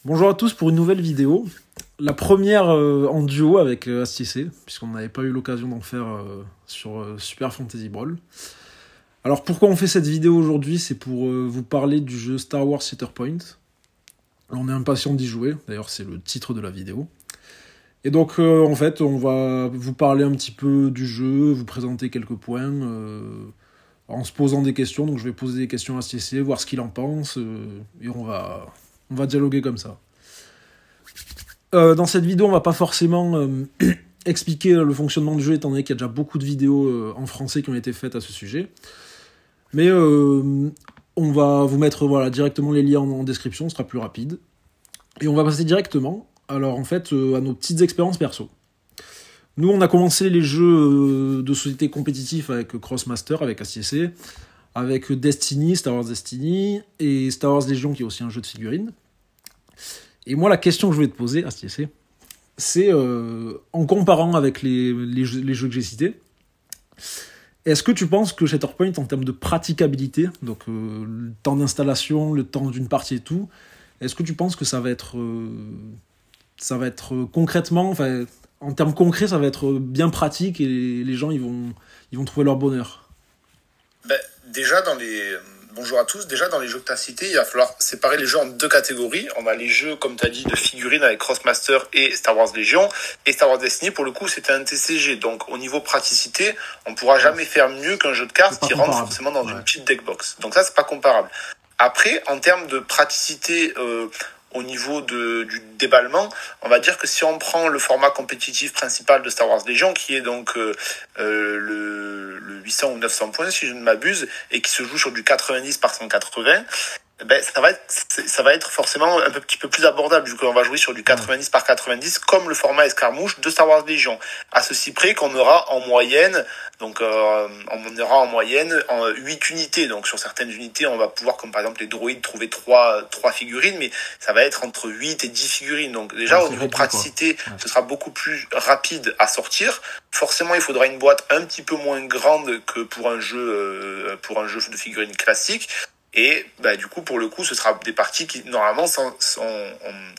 Bonjour à tous pour une nouvelle vidéo. La première en duo avec Astice, puisqu'on n'avait pas eu l'occasion d'en faire sur Super Fantasy Brawl. Alors pourquoi on fait cette vidéo aujourd'hui? C'est pour vous parler du jeu Star Wars Shatterpoint. On est impatient d'y jouer, d'ailleurs c'est le titre de la vidéo. Et donc en fait on va vous parler un petit peu du jeu, vous présenter quelques points en se posant des questions. Donc je vais poser des questions à Astice, voir ce qu'il en pense, et on va dialoguer comme ça. Dans cette vidéo, on va pas forcément expliquer le fonctionnement du jeu, étant donné qu'il y a déjà beaucoup de vidéos en français qui ont été faites à ce sujet. Mais on va vous mettre directement les liens en description, ce sera plus rapide. Et on va passer directement à nos petites expériences perso. Nous, on a commencé les jeux de société compétitifs avec Crossmaster, avec Astice, avec Destiny, Star Wars Destiny, et Star Wars Legion, qui est aussi un jeu de figurines. Et moi, la question que je voulais te poser, Astice, c'est en comparant avec les jeux que j'ai cités, est-ce que tu penses que Shatterpoint, en termes de praticabilité, donc le temps d'installation, le temps d'une partie et tout, est-ce que tu penses que ça va être concrètement, enfin, en termes concrets, ça va être bien pratique et les gens ils vont trouver leur bonheur? Bonjour à tous. Déjà, dans les jeux que tu as cités, il va falloir séparer les jeux en deux catégories. On a les jeux, comme tu as dit, de figurines avec Crossmaster et Star Wars Legion. Et Star Wars Destiny, pour le coup, c'était un TCG. Donc, au niveau praticité, on ne pourra jamais faire mieux qu'un jeu de cartes qui rentre forcément dans une petite deckbox. Donc ça, c'est pas comparable. Après, en termes de praticité au niveau du déballement, on va dire que si on prend le format compétitif principal de Star Wars Legion, qui est donc le 800 ou 900 points, si je ne m'abuse, et qui se joue sur du 90 par 180, ça va être forcément un petit peu plus abordable, vu qu'on va jouer sur du 90 par 90, comme le format escarmouche de Star Wars Legion. À ceci près qu'on aura en moyenne, on aura en moyenne 8 unités. Donc sur certaines unités, on va pouvoir, comme par exemple les droïdes, trouver 3 figurines, mais ça va être entre 8 et 10 figurines. Donc déjà, au niveau praticité, ce sera beaucoup plus rapide à sortir. Forcément, il faudra une boîte un petit peu moins grande que pour un jeu de figurines classique. Et du coup, pour le coup, ce sera des parties qui, normalement,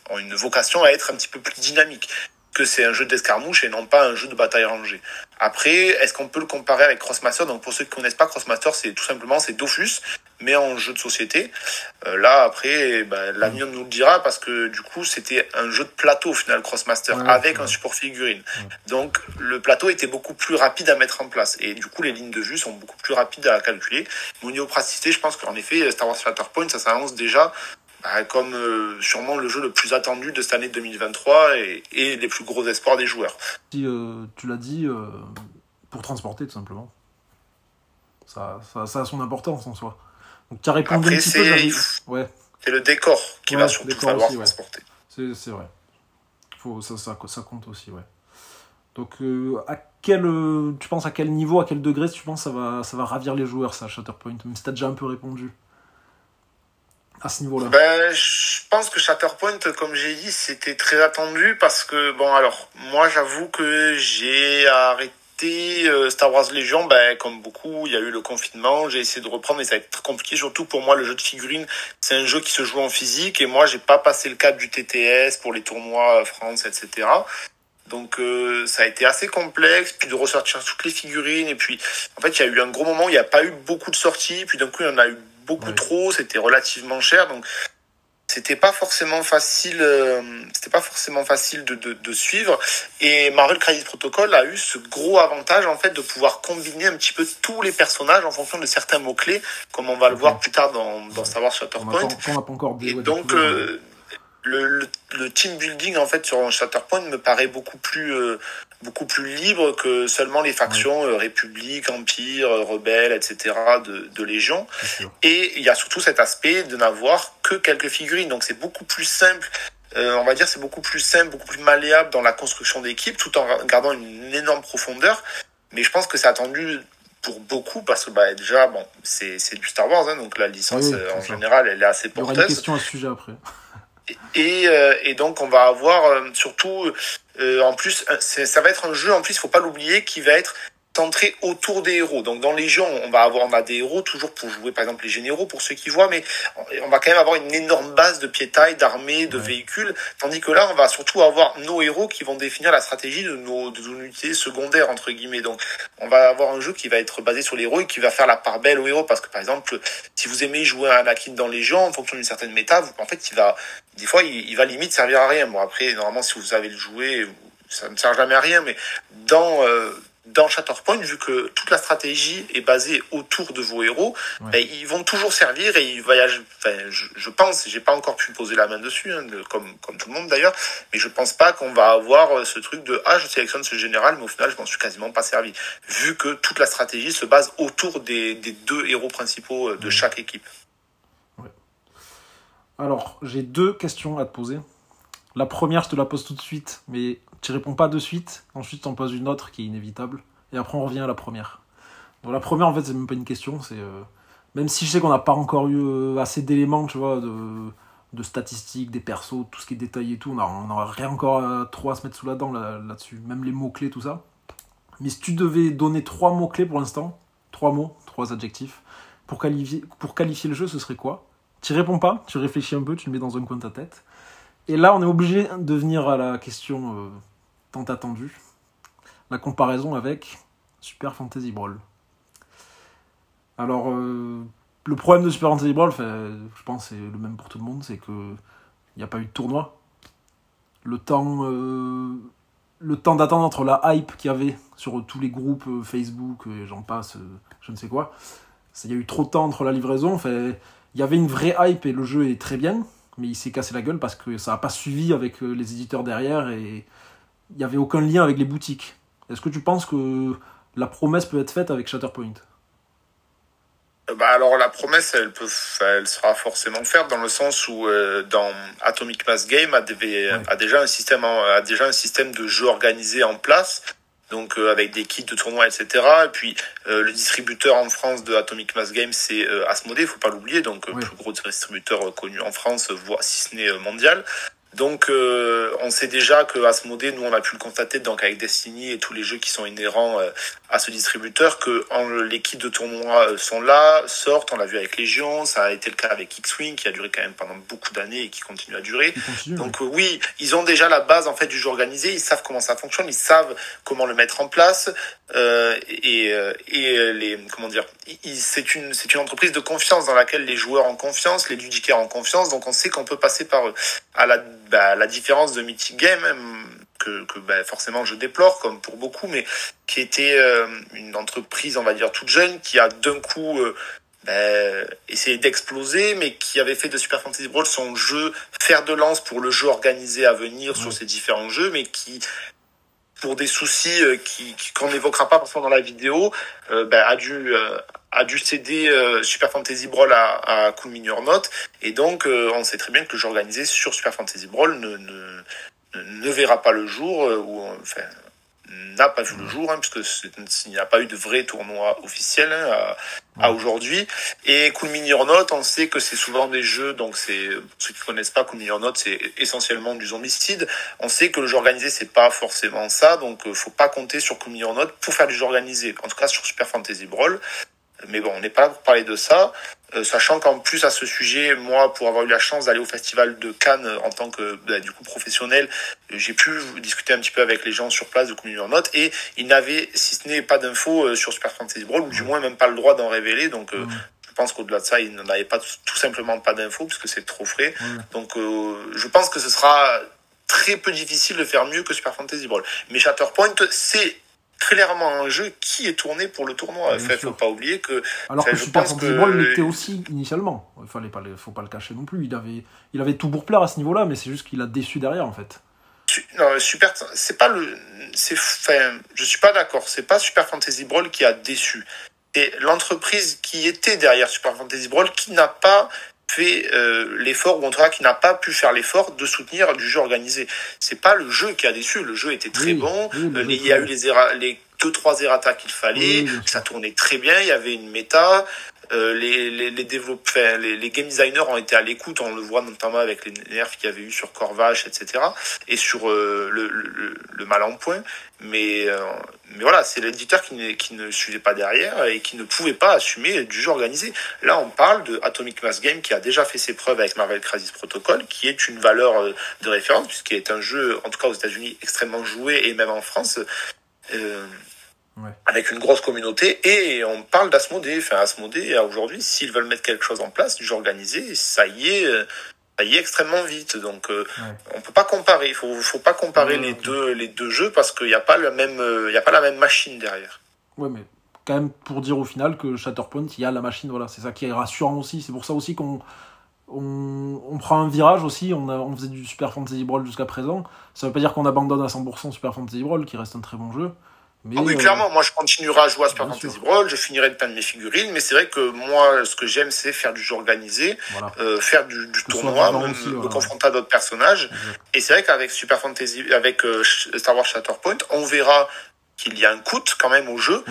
ont une vocation à être un petit peu plus dynamiques, que c'est un jeu d'escarmouche et non pas un jeu de bataille rangée. Après, est-ce qu'on peut le comparer avec Crossmaster? Donc, pour ceux qui ne connaissent pas, Crossmaster, c'est Dofus, mais en jeu de société. Là, après, l'avenir nous le dira, parce que du coup, c'était un jeu de plateau, au final, Crossmaster, avec un support figurine. Donc, le plateau était beaucoup plus rapide à mettre en place. Et du coup, les lignes de vue sont beaucoup plus rapides à calculer. Mais au niveau praticité, je pense qu'en effet, Star Wars Shatterpoint, ça s'annonce déjà comme sûrement le jeu le plus attendu de cette année 2023 et les plus gros espoirs des joueurs. Si tu l'as dit, pour transporter tout simplement. Ça a son importance en soi. Donc tu as répondu après, un petit peu. C'est le décor qui va surtout falloir transporter. C'est vrai. Ça compte aussi, ouais. Donc tu penses à quel niveau, à quel degré tu penses ça va ravir les joueurs, ça, Shatterpoint, même si tu as déjà un peu répondu à ce niveau-là? Je pense que Shatterpoint, comme j'ai dit, c'était très attendu parce que, moi, j'avoue que j'ai arrêté Star Wars Legion, comme beaucoup, il y a eu le confinement, j'ai essayé de reprendre, mais ça a été très compliqué, surtout pour moi, le jeu de figurines, c'est un jeu qui se joue en physique, et moi, j'ai pas passé le cap du TTS pour les tournois France, etc. Donc ça a été assez complexe, puis de ressortir toutes les figurines, et puis en fait il y a eu un gros moment où il n'y a pas eu beaucoup de sorties, puis d'un coup il y en a eu beaucoup trop, c'était relativement cher, donc c'était pas forcément facile de suivre. Et Marvel Crisis Protocol a eu ce gros avantage en fait de pouvoir combiner un petit peu tous les personnages en fonction de certains mots clés, comme on va le voir plus tard dans Star Wars Shatterpoint. Et donc le team building en fait sur Shatterpoint me paraît beaucoup plus libre que seulement les factions République, Empire, Rebelle, etc. de Légion. Et il y a surtout cet aspect de n'avoir que quelques figurines, donc c'est beaucoup plus simple. On va dire c'est beaucoup plus simple, beaucoup plus malléable dans la construction d'équipe, tout en gardant une énorme profondeur. Mais je pense que c'est attendu pour beaucoup parce que c'est du Star Wars, donc la licence général elle est assez porteuse. Il y aura une question à ce sujet après. Et donc on va avoir surtout en plus ça va être un jeu, en plus il faut pas l'oublier, qui va être centré autour des héros. Donc dans Légion, on a des héros toujours pour jouer par exemple les généraux pour ceux qui voient, mais on va quand même avoir une énorme base de piétaille, d'armées, de véhicules, tandis que là on va surtout avoir nos héros qui vont définir la stratégie de nos unités secondaires entre guillemets. Donc on va avoir un jeu qui va être basé sur les héros et qui va faire la part belle aux héros, parce que par exemple si vous aimez jouer à Anakin dans Légion en fonction d'une certaine méta, en fait des fois il va limite servir à rien. Bon après normalement si vous savez le jouer, ça ne sert jamais à rien, mais dans Shatterpoint, vu que toute la stratégie est basée autour de vos héros, ben, ils vont toujours servir et ils voyagent. Enfin, je pense, j'ai pas encore pu poser la main dessus, comme tout le monde d'ailleurs, mais je pense pas qu'on va avoir ce truc de je sélectionne ce général, mais au final je m'en suis quasiment pas servi, vu que toute la stratégie se base autour des deux héros principaux de chaque équipe. Ouais. Alors, j'ai 2 questions à te poser. La première, je te la pose tout de suite, mais tu réponds pas de suite. Ensuite, tu en poses une autre qui est inévitable. Et après, on revient à la première. Donc, la première, en fait, c'est même pas une question. C'est même si je sais qu'on n'a pas encore eu assez d'éléments, tu vois, de statistiques, des persos, tout ce qui est détaillé et tout. On n'a rien encore trop à se mettre sous la dent là-dessus. Même les mots-clés, tout ça. Mais si tu devais donner 3 mots-clés pour l'instant, 3 mots, 3 adjectifs, pour qualifier le jeu, ce serait quoi ? Tu réponds pas, tu réfléchis un peu, tu le mets dans un coin de ta tête. Et là, on est obligé de venir à la question tant attendue. La comparaison avec Super Fantasy Brawl. Alors, le problème de Super Fantasy Brawl, je pense que c'est le même pour tout le monde, c'est qu'il n'y a pas eu de tournoi. Le temps d'attente entre la hype qu'il y avait sur tous les groupes Facebook, et j'en passe, je ne sais quoi, il y a eu trop de temps entre la livraison. Il y avait une vraie hype et le jeu est très bien, mais il s'est cassé la gueule parce que ça n'a pas suivi avec les éditeurs derrière et il n'y avait aucun lien avec les boutiques. Est-ce que tu penses que la promesse peut être faite avec Shatterpoint ? Alors la promesse, elle sera forcément faite dans le sens où dans Atomic Mass Game a déjà un système de jeu organisé en place. Donc avec des kits de tournois, etc. Et puis le distributeur en France de Atomic Mass Game, c'est Asmodee, faut pas l'oublier, donc le plus gros distributeur connu en France, voire si ce n'est mondial. Donc on sait déjà que Asmodee, nous on a pu le constater donc avec Destiny et tous les jeux qui sont inhérents à ce distributeur, que les kits de tournoi sont là, sortent, on l'a vu avec Légion, ça a été le cas avec X-Wing qui a duré quand même pendant beaucoup d'années et qui continue à durer. Donc oui, ils ont déjà la base en fait du jeu organisé, ils savent comment ça fonctionne, ils savent comment le mettre en place c'est une entreprise de confiance dans laquelle les joueurs ont confiance, les ludicaires ont confiance, donc on sait qu'on peut passer par à la différence de Mythic Game que forcément je déplore comme pour beaucoup, mais qui était une entreprise on va dire toute jeune qui a d'un coup essayé d'exploser, mais qui avait fait de Super Fantasy Brawl son jeu fer de lance pour le jeu organisé à venir sur ces différents jeux, mais qui pour des soucis qu'on n'évoquera pas forcément dans la vidéo, a dû céder Super Fantasy Brawl à Cool Mini or Not, et donc on sait très bien que le jeu organisé sur Super Fantasy Brawl ne verra pas le jour, n'a pas vu le jour, puisque il n'y a pas eu de vrai tournoi officiel à aujourd'hui. Et Cool Mini or Not, on sait que c'est souvent des jeux, donc c'est, pour ceux qui connaissent pas, Cool Mini or Not, c'est essentiellement du zombicide. On sait que le jeu organisé, c'est pas forcément ça, donc faut pas compter sur Cool Mini or Not pour faire du jeu organisé, en tout cas sur Super Fantasy Brawl. Mais bon, on n'est pas là pour parler de ça, sachant qu'en plus à ce sujet, moi, pour avoir eu la chance d'aller au festival de Cannes en tant que du coup professionnel, j'ai pu discuter un petit peu avec les gens sur place de Cool Mini or Not, et ils n'avaient, si ce n'est pas d'infos sur Super Fantasy Brawl, ou du moins même pas le droit d'en révéler, donc je pense qu'au-delà de ça, ils n'en avaient pas tout simplement pas d'infos, puisque c'est trop frais. Donc je pense que ce sera très peu difficile de faire mieux que Super Fantasy Brawl. Mais Shatterpoint, c'est clairement un jeu qui est tourné pour le tournoi. Faut pas oublier que... Alors que Super Fantasy Brawl l'était aussi initialement. Faut pas le cacher non plus. Il avait tout pour plaire à ce niveau-là, mais c'est juste qu'il a déçu derrière, en fait. Non, je suis pas d'accord. C'est pas Super Fantasy Brawl qui a déçu. C'est l'entreprise qui était derrière Super Fantasy Brawl qui n'a pas fait l'effort, ou en tout cas qui n'a pas pu faire l'effort de soutenir du jeu organisé. C'est pas le jeu qui a déçu, le jeu était très bon, il y a eu les 2-3 errata qu'il fallait, ça tournait très bien, il y avait une méta, les game designers ont été à l'écoute, on le voit notamment avec les nerfs qu'il y avait eu sur Corvache, etc. et sur le mal en point. Mais voilà, c'est l'éditeur qui ne suivait pas derrière et qui ne pouvait pas assumer du jeu organisé. Là, on parle de Atomic Mass Game qui a déjà fait ses preuves avec Marvel Crisis Protocol, qui est une valeur de référence puisqu'il est un jeu, en tout cas aux États-Unis, extrêmement joué et même en France. Avec une grosse communauté, et on parle d'Asmodée. Enfin, Asmodée, aujourd'hui, s'ils veulent mettre quelque chose en place, du jeu organisé, ça y est extrêmement vite. Donc, on peut pas comparer. Il faut pas comparer les deux jeux parce qu'il n'y a pas la même machine derrière. Ouais, mais quand même pour dire au final que Shatterpoint, il y a la machine. Voilà, c'est ça qui est rassurant aussi. C'est pour ça aussi qu'on prend un virage aussi. On faisait du Super Fantasy Brawl jusqu'à présent. Ça veut pas dire qu'on abandonne à 100% Super Fantasy Brawl, qui reste un très bon jeu. Mais oui, clairement, moi je continuerai à jouer à Super Fantasy Brawl, je finirai de peindre mes figurines, mais c'est vrai que moi, ce que j'aime, c'est faire du jeu organisé, faire du tournoi, me confronter à d'autres personnages. Et c'est vrai qu'avec Star Wars Shatterpoint, on verra qu'il y a un coût quand même au jeu,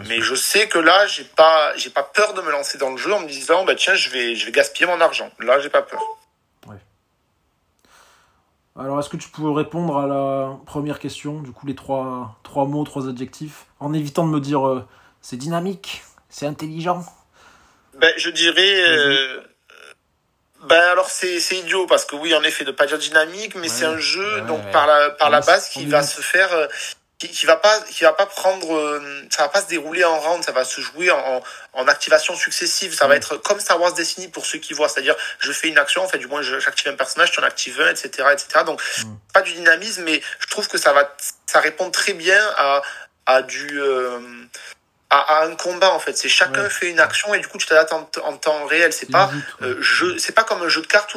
mais je sais que là, j'ai pas peur de me lancer dans le jeu en me disant, tiens, je vais gaspiller mon argent. Là, j'ai pas peur. Alors, est-ce que tu peux répondre à la première question, du coup, les trois mots, 3 adjectifs, en évitant de me dire c'est dynamique, c'est intelligent? Je dirais... alors c'est idiot, parce que oui, en effet, de pas dire dynamique, mais c'est un jeu, donc par la base, qui va se faire... qui va pas prendre, ça va pas se dérouler en round, ça va se jouer en activation successive. Ça va être comme Star Wars Destiny pour ceux qui voient, c'est-à-dire je fais une action, du moins j'active un personnage, tu en actives un, etc. Donc pas du dynamisme, mais je trouve que ça répond très bien à un combat, en fait. C'est chacun fait une action et du coup tu t'adaptes en temps réel. C'est pas comme un jeu de cartes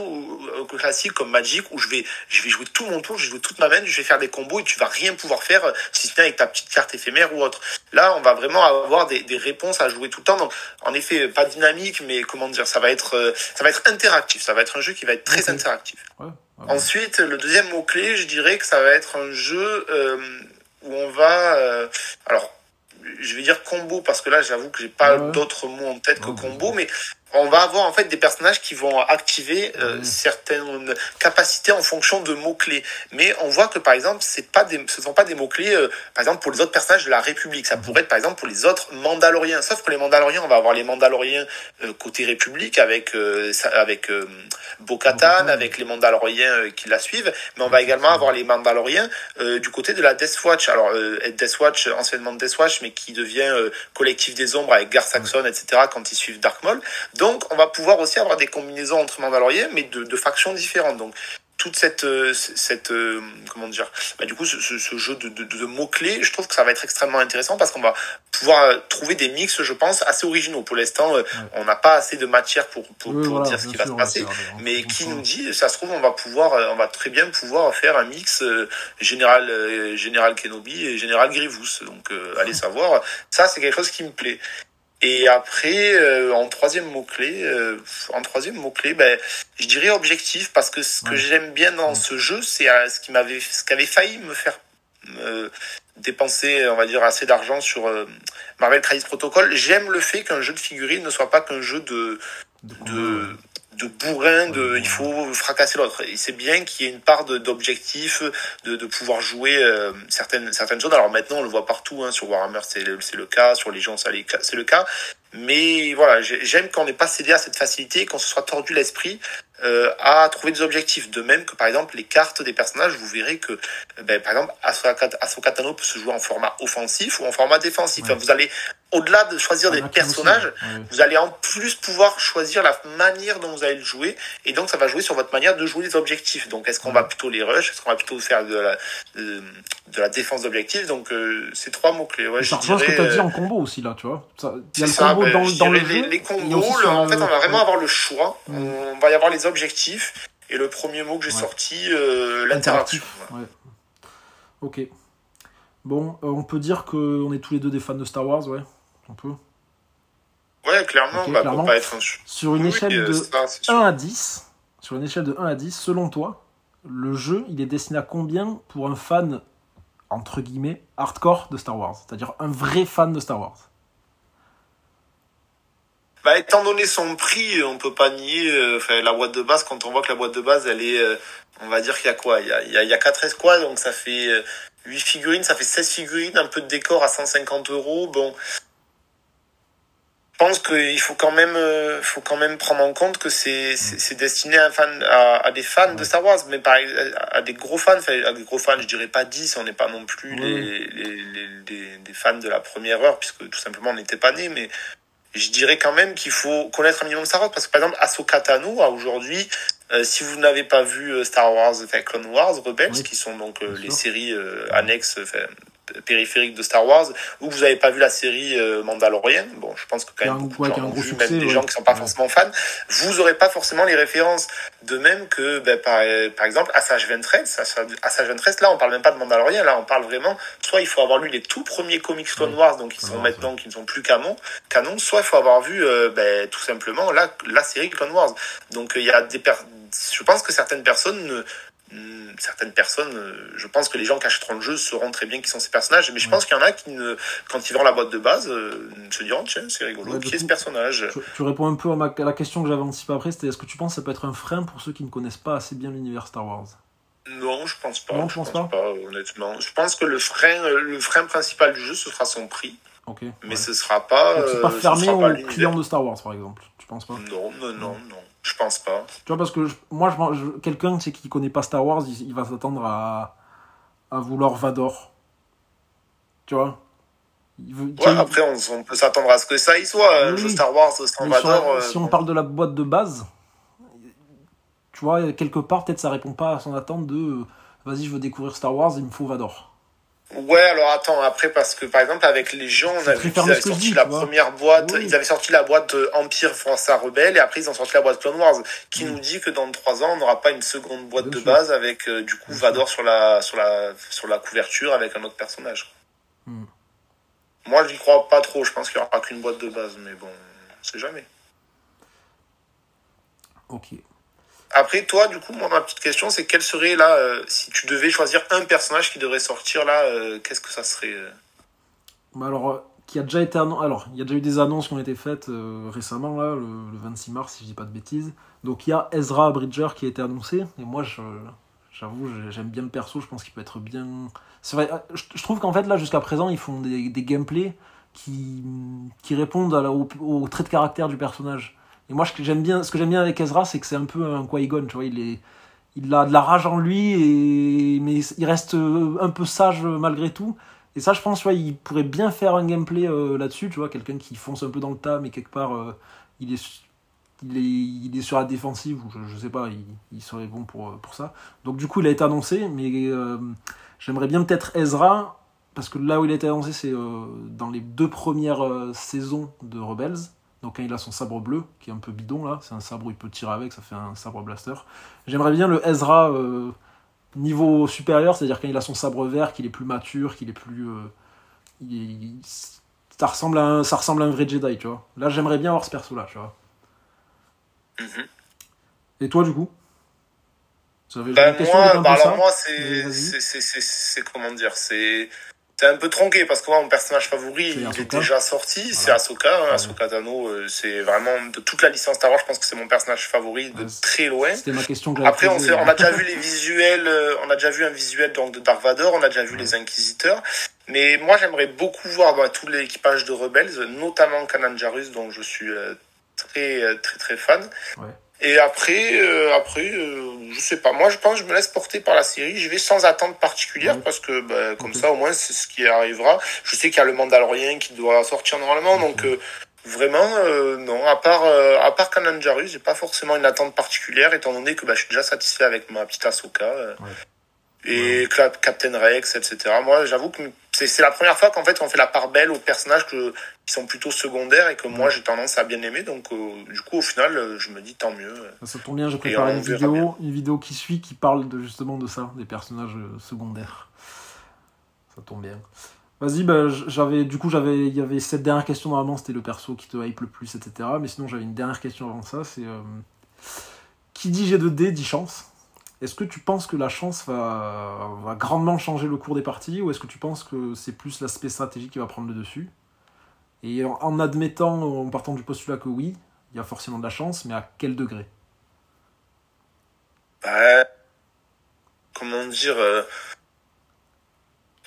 classique comme Magic où je vais jouer tout mon tour, je vais jouer toute ma main, je vais faire des combos et tu vas rien pouvoir faire si ce n'est avec ta petite carte éphémère ou autre. Là, on va vraiment avoir des réponses à jouer tout le temps. Donc, en effet, pas dynamique, mais comment dire, ça va être interactif. Ça va être un jeu qui va être très interactif. Ensuite, le deuxième mot-clé, je dirais que ça va être un jeu où on va... je vais dire combo parce que là j'avoue que j'ai pas d'autres mots en tête que combo, mais on va avoir en fait des personnages qui vont activer certaines capacités en fonction de mots-clés. Mais on voit que par exemple, ce sont pas des mots-clés par exemple pour les autres personnages de la République. Ça pourrait être par exemple pour les autres Mandaloriens. Sauf que les Mandaloriens, on va avoir les Mandaloriens côté République avec Bo-Katan, avec les Mandaloriens qui la suivent, mais on va également avoir les Mandaloriens du côté de la Death Watch. Alors Death Watch, anciennement Death Watch, mais qui devient Collectif des Ombres avec Gar Saxon, etc. quand ils suivent Dark Maul. Donc, on va pouvoir aussi avoir des combinaisons entre Mandaloriens, mais de factions différentes. Donc, toute cette comment dire, du coup, ce jeu de mots-clés, je trouve que ça va être extrêmement intéressant parce qu'on va pouvoir trouver des mix, je pense, assez originaux. Pour l'instant, on n'a pas assez de matière pour dire ce qui va se passer. Mais qui nous dit, ça se trouve, on va très bien pouvoir faire un mix Général Kenobi et Général Grievous. Donc, allez savoir. Ça, c'est quelque chose qui me plaît. Et après, en troisième mot-clé, je dirais objectif, parce que ce que j'aime bien dans ce jeu, c'est ce qui avait failli me faire dépenser, on va dire, assez d'argent sur Marvel Crisis Protocol. J'aime le fait qu'un jeu de figurines ne soit pas qu'un jeu de bourrin, il faut fracasser l'autre. Et c'est bien qu'il y ait une part d'objectif, de pouvoir jouer certaines choses. Alors maintenant, on le voit partout, sur Warhammer, c'est le cas, sur Légion, c'est le cas. Mais voilà, j'aime qu'on n'ait pas cédé à cette facilité, qu'on se soit tordu l'esprit à trouver des objectifs. De même que, par exemple, les cartes des personnages, vous verrez que, par exemple, Ahsoka Tano peut se jouer en format offensif ou en format défensif. Enfin, vous allez, au-delà de choisir des personnages, vous allez en plus pouvoir choisir la manière dont vous allez le jouer, et donc ça va jouer sur votre manière de jouer les objectifs. Donc, est-ce qu'on va plutôt les rush, est-ce qu'on va plutôt faire de la défense d'objectifs? Donc, c'est 3 mots-clés. Ouais, ça rejoint ce que tu as dit en combo aussi, là, tu vois. Il y a le combo dans le jeu. Les combos, en fait, on va vraiment avoir le choix. On va y avoir les objectifs, et le premier mot que j'ai sorti, l'interaction. Ok. Bon, on peut dire qu'on est tous les deux des fans de Star Wars, ouais. On peut. Ouais, clairement, clairement. Pour pas être sur une échelle de 1 à 10, selon toi, le jeu, il est destiné à combien pour un fan, entre guillemets, hardcore de Star Wars? C'est-à-dire un vrai fan de Star Wars. Bah, étant donné son prix, on peut pas nier, la boîte de base, quand on voit que la boîte de base, elle est, on va dire qu'il y a quoi? Il y a 4 escouades, donc ça fait 8 figurines, ça fait 16 figurines, un peu de décor à 150 €. Bon. Je pense qu'il faut quand même prendre en compte que c'est destiné à des fans de Star Wars, mais à des gros fans, je dirais pas 10, on n'est pas non plus des fans de la première heure, puisque tout simplement on n'était pas nés, mais je dirais quand même qu'il faut connaître un minimum Star Wars, parce que par exemple, Ahsoka Tano, aujourd'hui, si vous n'avez pas vu Star Wars, Clone Wars, Rebels, qui sont donc les séries annexes, périphériques de Star Wars, ou que vous n'avez pas vu la série Mandalorian, bon, je pense que quand même beaucoup de gens ont vu, même des gens qui sont pas forcément fans, vous aurez pas forcément les références. De même que, par exemple, Asajj Ventress, là, on parle même pas de Mandalorian, là, on parle vraiment, soit il faut avoir lu les tout premiers comics Clone Wars, donc qui ne sont plus canon, soit il faut avoir vu, tout simplement, la série Clone Wars. Donc, il y a je pense que certaines personnes, je pense que les gens qui achèteront le jeu sauront très bien qui sont ces personnages, mais je pense qu'il y en a qui, quand ils verront la boîte de base, se diront, tiens, c'est rigolo, qui est ce personnage? Tu réponds un peu à la question que j'avais anticipée après, c'était est-ce que tu penses que ça peut être un frein pour ceux qui ne connaissent pas assez bien l'univers Star Wars? Non, je pense pas. Non, je pense pas, honnêtement. Je pense que le frein principal du jeu, ce sera son prix. Okay, mais ce sera pas. Donc c'est pas fermé aux clients de Star Wars, par exemple. Tu penses pas? Non. Je pense pas. Tu vois, parce que quelqu'un qui connaît pas Star Wars, il va s'attendre à vouloir Vador. Tu vois? Après, on peut s'attendre à ce que ça y soit. Un jeu Star Wars sans Vador. Si on parle de la boîte de base, tu vois, quelque part, peut-être ça répond pas à son attente de vas-y, je veux découvrir Star Wars, il me faut Vador. Ouais, alors attends, après, parce que par exemple, avec Légion, on a vu qu'ils avaient sorti la première boîte, ils avaient sorti la boîte Empire Force Rebelle, et après ils ont sorti la boîte Clone Wars, qui nous dit que dans 3 ans, on n'aura pas une seconde boîte de base avec du coup Vador sur la couverture avec un autre personnage. Moi, j'y crois pas trop, je pense qu'il n'y aura qu'une boîte de base, mais bon, on sait jamais. Ok. Après, toi, du coup, moi, ma petite question, c'est quel serait, là, si tu devais choisir un personnage qui devrait sortir, là, qu'est-ce que ça serait Alors, il y a déjà eu des annonces qui ont été faites récemment, là, le 26 mars, si je dis pas de bêtises. Donc, il y a Ezra Bridger qui a été annoncé, et moi, j'avoue, j'aime bien le perso, je pense qu'il peut être bien... C'est vrai, je trouve qu'en fait, là, jusqu'à présent, ils font des gameplays qui répondent au trait de caractère du personnage. Et moi, ce que j'aime bien avec Ezra, c'est que c'est un peu un Qui-Gon, tu vois, il a de la rage en lui, mais il reste un peu sage malgré tout. Et ça, je pense, tu vois, il pourrait bien faire un gameplay là-dessus, tu vois, quelqu'un qui fonce un peu dans le tas, mais quelque part, il est sur la défensive, ou je sais pas, il serait bon pour ça. Donc du coup, il a été annoncé, mais j'aimerais bien peut-être Ezra, parce que là où il a été annoncé, c'est dans les 2 premières saisons de Rebels. Donc quand il a son sabre bleu, qui est un peu bidon là, c'est un sabre où il peut tirer avec, ça fait un sabre blaster. J'aimerais bien le Ezra niveau supérieur, c'est-à-dire quand il a son sabre vert, qu'il est plus mature, qu'il est plus... ça ressemble à un vrai Jedi, tu vois. Là, j'aimerais bien avoir ce perso-là, tu vois. Et toi, du coup? Moi, c'est comment dire, c'est un peu tronqué parce que moi, mon personnage favori, il est déjà sorti, voilà. C'est Ahsoka. Ahsoka Tano, c'est vraiment de toute la licence Star Wars, je pense que c'est mon personnage favori de très loin. C'était ma question que après, on a déjà vu les visuels, on a déjà vu un visuel donc de Dark Vador, on a déjà vu les Inquisiteurs. Mais moi, j'aimerais beaucoup voir tout l'équipage de Rebels, notamment Kanan Jarrus, dont je suis très fan. Ouais. Et après, je sais pas. Moi, je pense que je me laisse porter par la série. Je vais sans attente particulière parce que, comme ça, au moins, c'est ce qui arrivera. Je sais qu'il y a le Mandalorian qui doit sortir normalement, donc vraiment, non. À part Kanan Jarrus, j'ai pas forcément une attente particulière, étant donné que je suis déjà satisfait avec ma petite Ahsoka. Et Captain Rex, etc. Moi, j'avoue que c'est la première fois qu'en fait on fait la part belle aux personnages qui sont plutôt secondaires et que moi j'ai tendance à bien aimer. Donc du coup au final je me dis tant mieux. Ça tombe bien, j'ai préparé une vidéo qui suit qui parle justement de ça, des personnages secondaires. Ça tombe bien. Vas-y, il y avait cette dernière question normalement, c'était le perso qui te hype le plus, etc. Mais sinon j'avais une dernière question avant ça, c'est qui dit G2D dit chance. Est-ce que tu penses que la chance va grandement changer le cours des parties, ou est-ce que tu penses que c'est plus l'aspect stratégique qui va prendre le dessus? Et en admettant, en partant du postulat que oui, il y a forcément de la chance, mais à quel degré? Comment dire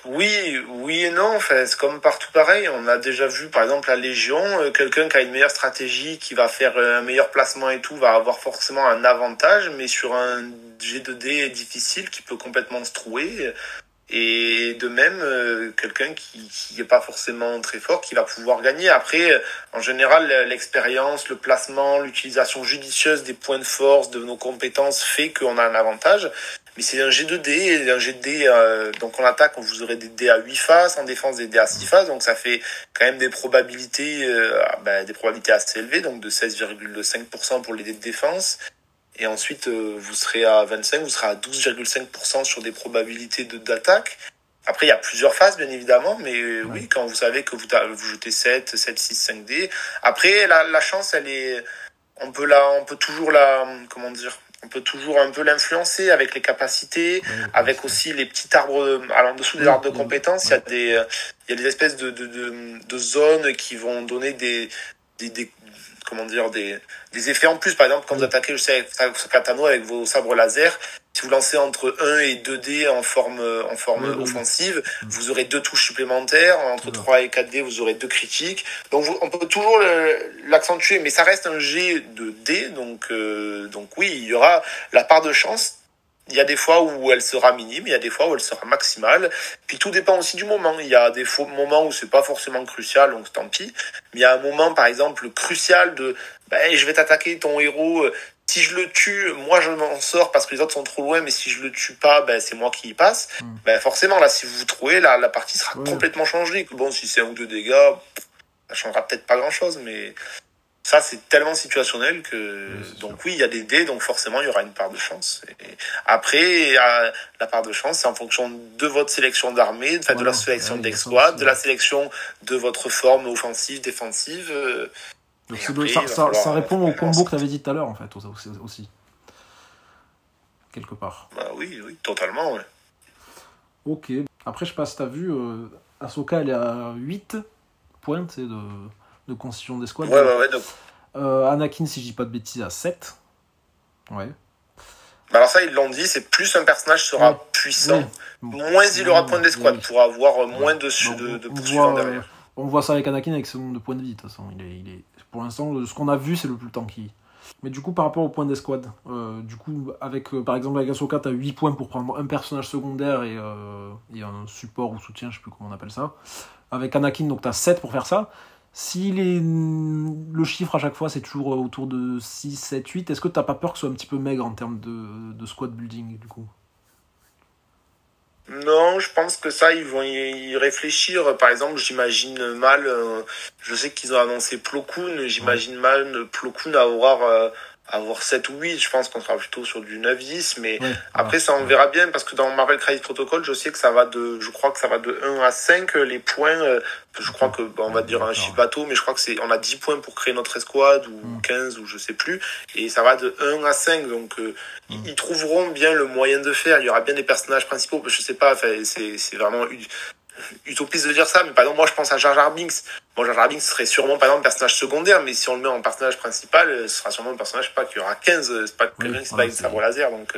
oui et non. Enfin, c'est comme partout pareil. On a déjà vu, par exemple, la Légion, quelqu'un qui a une meilleure stratégie, qui va faire un meilleur placement et tout, va avoir forcément un avantage, mais sur un G2D difficile qui peut complètement se trouer. Et de même, quelqu'un qui est pas forcément très fort, qui va pouvoir gagner. Après, en général, l'expérience, le placement, l'utilisation judicieuse des points de force, de nos compétences fait qu'on a un avantage. Mais c'est un G2D, et un G2D, donc en attaque, vous aurez des dés à 8 faces, en défense des dés à 6 faces, donc ça fait quand même des probabilités assez élevées, donc de 16,5% pour les dés de défense. Et ensuite, vous serez à 25, vous serez à 12,5% sur des probabilités d'attaque. Après, il y a plusieurs phases, bien évidemment, mais oui, quand vous savez que vous jetez 7, 6, 5 dés. Après, la chance, elle est, on peut toujours comment dire, on peut toujours un peu l'influencer avec les capacités, avec aussi les petits arbres, en dessous des arbres de compétences, il y a des espèces de zones qui vont donner des comment dire, des effets en plus. Par exemple, quand vous attaquez le katano avec vos sabres laser, si vous lancez entre 1 et 2 dés en forme offensive, vous aurez 2 touches supplémentaires. Entre 3 et 4 dés, vous aurez 2 critiques. Donc, on peut toujours l'accentuer, mais ça reste un jet de dés. Donc oui, il y aura la part de chance. Il y a des fois où elle sera minime, il y a des fois où elle sera maximale. Puis tout dépend aussi du moment. Il y a des moments où c'est pas forcément crucial, donc tant pis. Mais il y a un moment, par exemple, crucial de, je vais t'attaquer ton héros. Si je le tue, moi je m'en sors parce que les autres sont trop loin, mais si je le tue pas, c'est moi qui y passe. Forcément, là, si vous vous trouvez, la partie sera complètement changée. Bon, si c'est 1 ou 2 dégâts, ça changera peut-être pas grand-chose, mais ça, c'est tellement situationnel que, donc oui, il y a des dés, donc forcément, il y aura une part de chance. Et après, la part de chance, c'est en fonction de votre sélection d'armée, de la sélection d'escouade, de la sélection de votre forme offensive, défensive. Donc ça répond au combo que tu avais dit tout à l'heure, en fait, aussi. Quelque part. Oui, totalement, ouais. Ok. Après, je sais pas si t'as vu, Ahsoka, elle est à 8 points, de constitution d'escouade. Ouais. Donc... Anakin, si je dis pas de bêtises, à 7. Ouais. Alors ça, ils l'ont dit, c'est plus un personnage sera puissant, moins il aura de points d'escouade pour avoir moins de poursuivants derrière. On voit ça avec Anakin avec son nombre de points de vie, de toute façon. Il est, pour l'instant, ce qu'on a vu, c'est le plus tanky. Mais du coup, par rapport aux points d'escouade, par exemple, avec Ahsoka, t'as 8 points pour prendre un personnage secondaire et un support ou soutien, je sais plus comment on appelle ça. Avec Anakin, donc t'as 7 pour faire ça. Si le chiffre à chaque fois c'est toujours autour de 6, 7, 8, est-ce que t'as pas peur que ce soit un petit peu maigre en termes de squad building du coup? Non, je pense que ça, ils vont y réfléchir. Par exemple, j'imagine mal, je sais qu'ils ont annoncé Plo Koon, j'imagine mal Plo Koon avoir 7 ou 8, je pense qu'on sera plutôt sur du 9-10, mais après ça on verra bien, parce que dans Marvel Crisis Protocol, je sais que je crois que ça va de 1 à 5, les points, je crois que, on va dire un chiffre bateau, mais je crois que on a 10 points pour créer notre escouade, ou 15, ou je sais plus, et ça va de 1 à 5, donc ils trouveront bien le moyen de faire, il y aura bien des personnages principaux, je sais pas, c'est vraiment utopiste de dire ça, mais par exemple, moi je pense à Jar Jar Binks. Bon, Jar Jar Binks serait sûrement par exemple un personnage secondaire, mais si on le met en personnage principal, ce sera sûrement un personnage, je sais pas, qui aura 15, c'est pas quelqu'un qui se bat avec sabre laser, donc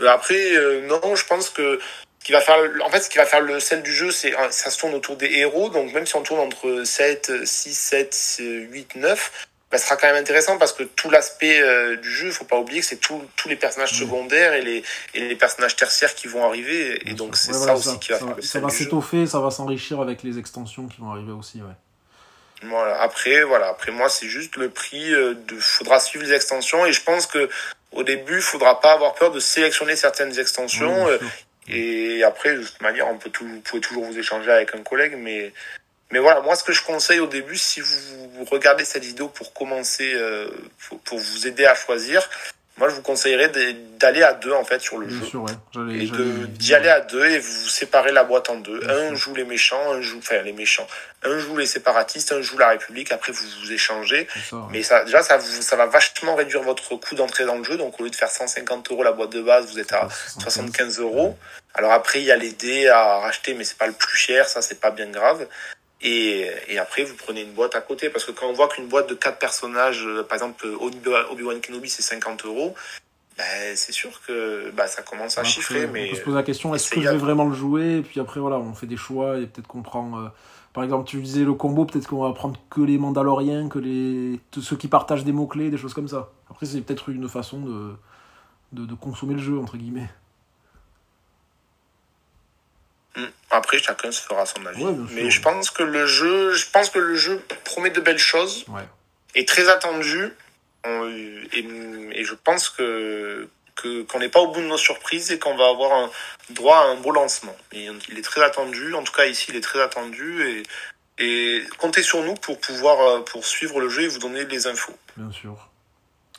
après, non, je pense que ce qui va faire le sel du jeu, ça se tourne autour des héros, donc même si on tourne entre 7, 6, 7, 8, 9, ce sera quand même intéressant parce que tout l'aspect du jeu, faut pas oublier que c'est tous les personnages secondaires et les personnages tertiaires qui vont arriver, et donc c'est ça aussi qui va faire le ça va s'étoffer, ça va s'enrichir avec les extensions qui vont arriver aussi, Voilà. Après moi c'est juste le prix faudra suivre les extensions, et je pense que au début il faudra pas avoir peur de sélectionner certaines extensions, et après de toute manière vous pouvez toujours vous échanger avec un collègue, mais voilà, moi ce que je conseille au début, si vous regardez cette vidéo pour commencer, pour vous aider à choisir, moi je vous conseillerais d'aller à 2 en fait sur le jeu. Sûr, et d'y aller à 2 et vous séparez la boîte en 2. Un joue les méchants, un joue les séparatistes, un joue la République, après vous échangez. Mais ça va vachement réduire votre coût d'entrée dans le jeu, donc au lieu de faire 150€ la boîte de base, vous êtes à 75€. Alors après il y a les dés à racheter, mais c'est pas le plus cher, ça c'est pas bien grave. Et après, vous prenez une boîte à côté. Parce que quand on voit qu'une boîte de 4 personnages, par exemple, Obi-Wan Kenobi, c'est 50 €, ben, c'est sûr que ça commence à Après, chiffrer. on Mais peut se poser la question, est-ce que je essayez. vais vraiment le jouer? Et puis après, voilà, on fait des choix et peut-être qu'on prend... par exemple, tu disais le combo, peut-être qu'on va prendre que les Mandaloriens, ceux qui partagent des mots-clés, des choses comme ça. Après, c'est peut-être une façon de consommer le jeu, entre guillemets. Après, chacun se fera son avis. Ouais, bien sûr. Mais je pense que le jeu promet de belles choses. Ouais. Est très attendu. Et je pense qu'on n'est pas au bout de nos surprises et qu'on va avoir droit à un beau lancement. Et il est très attendu. En tout cas, ici, il est très attendu. Et comptez sur nous pour pouvoir suivre le jeu et vous donner les infos. Bien sûr.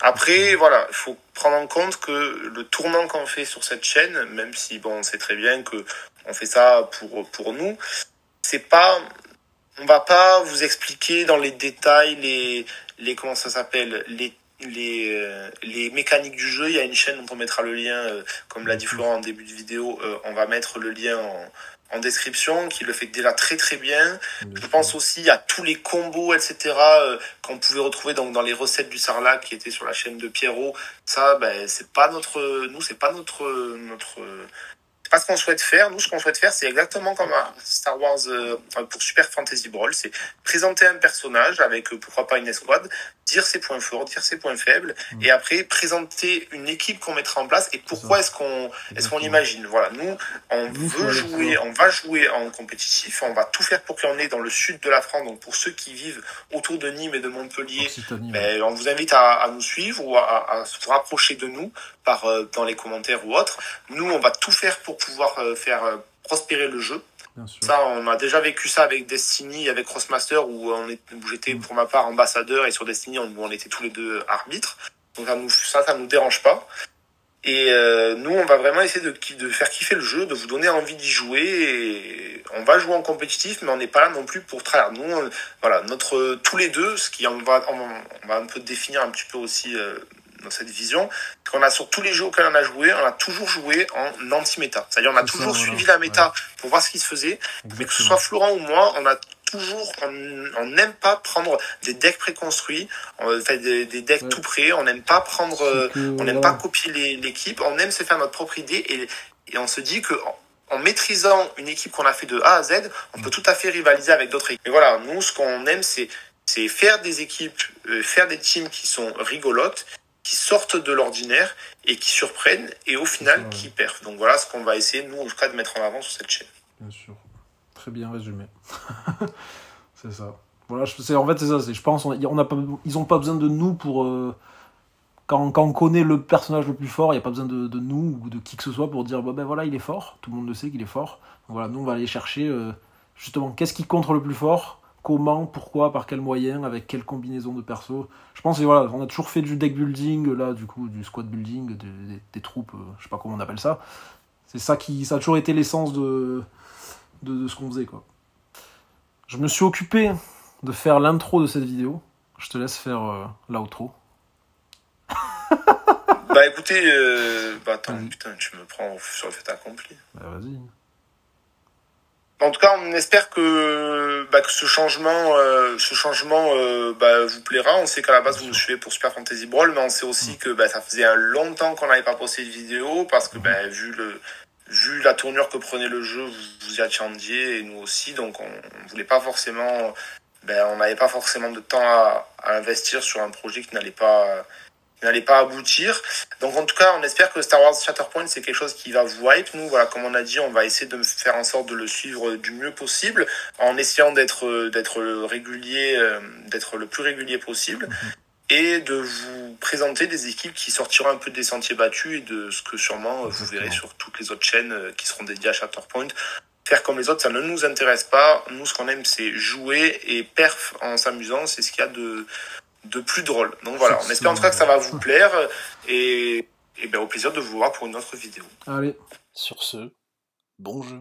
Après, voilà, il faut prendre en compte que le tournant qu'on fait sur cette chaîne, même si, bon, on sait très bien que on fait ça pour nous, c'est pas... On va pas vous expliquer dans les détails comment ça s'appelle, les mécaniques du jeu. Il y a une chaîne dont on mettra le lien, comme l'a dit Florent en début de vidéo, on va mettre le lien en description, qui le fait déjà très très bien. Je pense aussi à tous les combos, etc., qu'on pouvait retrouver donc dans les recettes du Sarlac qui étaient sur la chaîne de Pierrot. Ça, c'est pas c'est pas ce qu'on souhaite faire. Nous, ce qu'on souhaite faire, c'est exactement comme à Star Wars pour Super Fantasy Brawl. C'est présenter un personnage avec, pourquoi pas, une escouade, dire ses points forts, dire ses points faibles, et après présenter une équipe qu'on mettra en place et pourquoi est-ce qu'on l'imagine. Voilà, nous, on va jouer en compétitif, on va tout faire pour qu'on ait dans le sud de la France. Donc pour ceux qui vivent autour de Nîmes et de Montpellier, on vous invite à nous suivre ou à se rapprocher de nous dans les commentaires ou autres. Nous, on va tout faire pour pouvoir faire prospérer le jeu. Ça, on a déjà vécu ça avec Destiny, avec Crossmaster, où j'étais pour ma part ambassadeur, et sur Destiny, on était tous les deux arbitres. Donc ça nous dérange pas. Et nous, on va vraiment essayer de faire kiffer le jeu, de vous donner envie d'y jouer. Et on va jouer en compétitif, mais on n'est pas là non plus pour trahir. Nous, voilà, tous les deux, on va un peu définir un petit peu aussi dans cette vision, c'est qu'on a sur tous les jeux auxquels on a joué, on a toujours joué en anti-méta. C'est-à-dire on a toujours suivi la méta pour voir ce qui se faisait. Exactement. Mais que ce soit Florent ou moi, on n'aime pas prendre des decks préconstruits, des decks tout prêts, on n'aime pas on n'aime pas copier l'équipe, on aime se faire notre propre idée et on se dit que en maîtrisant une équipe qu'on a fait de A à Z, on peut tout à fait rivaliser avec d'autres équipes. Mais voilà, nous, ce qu'on aime, c'est faire des équipes, faire des teams qui sont rigolotes, qui sortent de l'ordinaire et qui surprennent et au final qui perfent. Donc voilà ce qu'on va essayer, nous, en tout cas, de mettre en avant sur cette chaîne. Bien sûr. Très bien résumé. C'est ça. Voilà, en fait, c'est ça. Je pense ils n'ont pas besoin de nous pour... Quand on connaît le personnage le plus fort, il n'y a pas besoin de nous ou de qui que ce soit pour dire voilà, il est fort. Tout le monde le sait qu'il est fort. Donc voilà, nous, on va aller chercher justement qu'est-ce qui contre le plus fort, comment, pourquoi, par quel moyen, avec quelle combinaison de perso. Je pense que voilà, on a toujours fait du deck building, là, du coup, du squad building, des troupes, je sais pas comment on appelle ça. C'est ça ça a toujours été l'essence de ce qu'on faisait, quoi. Je me suis occupé de faire l'intro de cette vidéo. Je te laisse faire l'outro. Écoutez, attends, putain, tu me prends sur le fait accompli. Vas-y. En tout cas, on espère que ce changement vous plaira. On sait qu'à la base vous nous suivez pour Super Fantasy Brawl, mais on sait aussi que ça faisait un longtemps qu'on n'avait pas posté de vidéo parce que vu la tournure que prenait le jeu, vous y attendiez et nous aussi, donc on voulait pas forcément, on n'avait pas forcément de temps à investir sur un projet qui n'allait pas aboutir. Donc en tout cas, on espère que Star Wars Shatterpoint, c'est quelque chose qui va vous hype. Nous, voilà, comme on a dit, on va essayer de faire en sorte de le suivre du mieux possible, en essayant d'être régulier, d'être le plus régulier possible, et de vous présenter des équipes qui sortiront un peu des sentiers battus et de ce que sûrement vous verrez sur toutes les autres chaînes qui seront dédiées à Shatterpoint. Faire comme les autres, ça ne nous intéresse pas. Nous, ce qu'on aime, c'est jouer et perf en s'amusant. C'est ce qu'il y a de plus drôle. Donc voilà, on espère en tout cas que ça va vous plaire et au plaisir de vous voir pour une autre vidéo. Allez, sur ce, bon jeu.